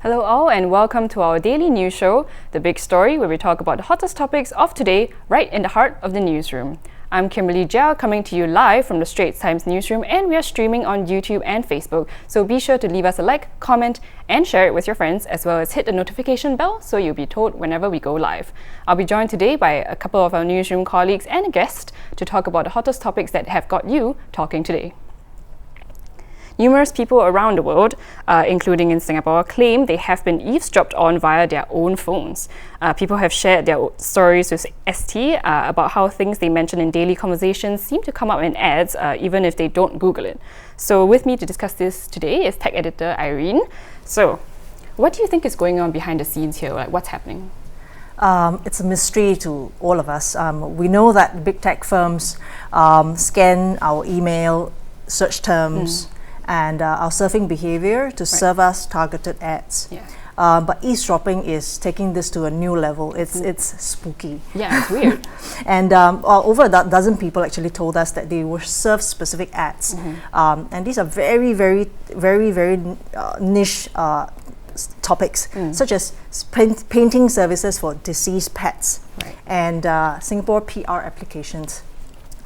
Hello all and welcome to our daily news show, The Big Story, where we talk about the hottest topics of today right in the heart of the newsroom. I'm Kimberly Jia, coming to you live from the Straits Times newsroom, and we are streaming on YouTube and Facebook, so be sure to leave us a like, comment and share it with your friends, as well as hit the notification bell so you'll be told whenever we go live. I'll be joined today by a couple of our newsroom colleagues and a guest to talk about the hottest topics that have got you talking today. Numerous people around the world, including in Singapore, claim they have been eavesdropped on via their own phones. People have shared their stories with ST about how things they mention in daily conversations seem to come up in ads, even if they don't Google it. So with me to discuss this today is tech editor Irene. So what do you think is going on behind the scenes here? Like, what's happening? It's a mystery to all of us. We know that big tech firms scan our email, search terms, and our surfing behavior to serve us targeted ads. Yeah. But eavesdropping is taking this to a new level. It's spooky. Yeah, it's weird. And over a dozen people actually told us that they were served specific ads. And these are very, very, very, very niche topics, such as painting services for deceased pets and Singapore PR applications.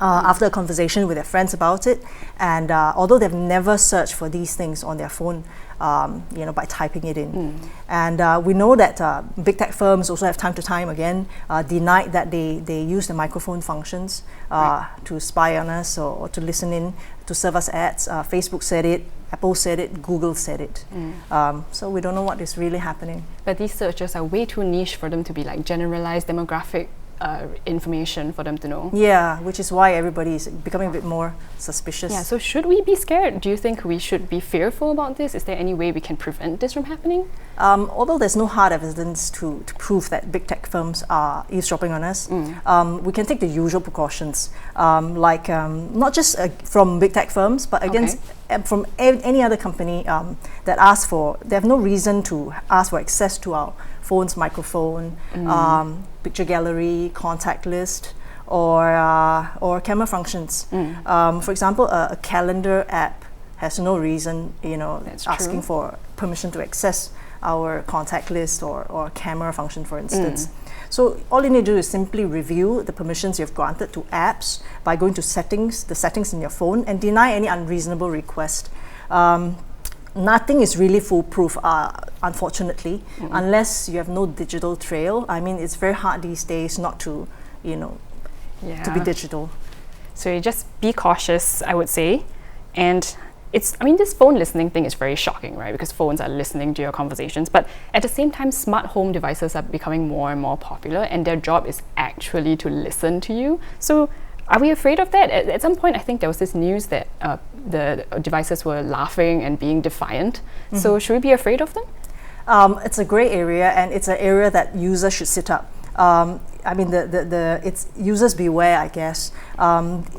After a conversation with their friends about it, and although they've never searched for these things on their phone, by typing it in. And we know that big tech firms also have time to time again denied that they use the microphone functions to spy on us or to listen in to serve us ads. Facebook said it, Apple said it, Google said it. So we don't know what is really happening. But these searches are way too niche for them to be like generalized demographic information for them to know. Yeah, which is why everybody is becoming a bit more suspicious. Yeah, so should we be scared? Do you think we should be fearful about this? Is there any way we can prevent this from happening? Although there's no hard evidence to prove that big tech firms are eavesdropping on us, we can take the usual precautions, like not just from big tech firms, but against from any other company that asks for, they have no reason to ask for access to our phone's microphone, picture gallery, contact list, or camera functions. For example, a calendar app has no reason, asking for permission to access our contact list or camera function, for instance. So all you need to do is simply review the permissions you've granted to apps by going to the settings in your phone, and deny any unreasonable request. Nothing is really foolproof, unfortunately, unless you have no digital trail. I mean, it's very hard these days not to, to be digital. So you just be cautious, I would say. And this phone listening thing is very shocking, right? Because phones are listening to your conversations. But at the same time, smart home devices are becoming more and more popular, and their job is actually to listen to you. So are we afraid of that? At some point, I think there was this news that the devices were laughing and being defiant. So should we be afraid of them? It's a grey area, and it's an area that users should sit up. It's users beware, I guess.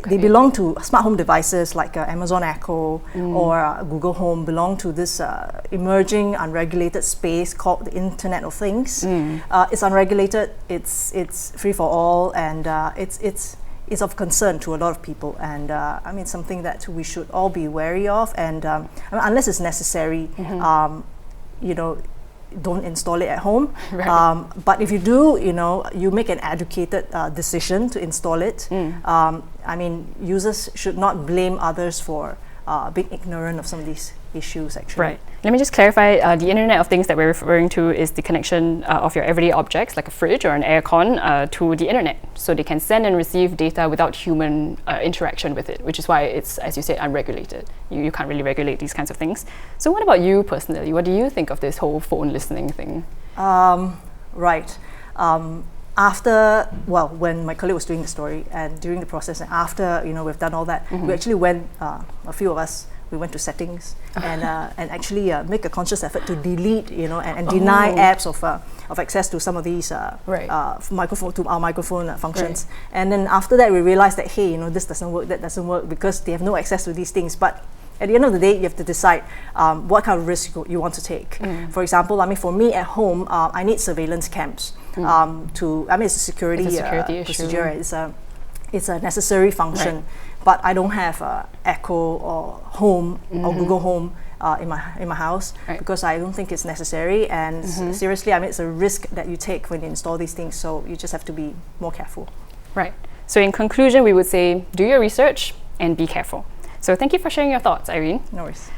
They belong to smart home devices like Amazon Echo or Google Home, belong to this emerging unregulated space called the Internet of Things. It's unregulated, it's free for all, and it's of concern to a lot of people, and something that we should all be wary of, and unless it's necessary, don't install it at home. But if you do, you make an educated decision to install it. Users should not blame others for being ignorant of some of these issues, actually. Right. Let me just clarify, the Internet of Things that we're referring to is the connection of your everyday objects, like a fridge or an aircon, to the Internet. So they can send and receive data without human interaction with it, which is why it's, as you said, unregulated. You can't really regulate these kinds of things. So what about you personally? What do you think of this whole phone listening thing? Right. When my colleague was doing the story, and during the process, and after we've done all that, we actually went, a few of us, we went to settings and actually make a conscious effort to delete, and deny apps of access to some of these microphone functions. And then after that, we realized that, hey, this doesn't work, that doesn't work, because they have no access to these things. But at the end of the day, you have to decide what kind of risk you want to take. For example, for me at home, I need surveillance cams it's a security procedure. it's a necessary function. But I don't have Echo or Home or Google Home in my house because I don't think it's necessary. And seriously, I mean, it's a risk that you take when you install these things. So you just have to be more careful. Right. So in conclusion, we would say do your research and be careful. So thank you for sharing your thoughts, Irene. No worries.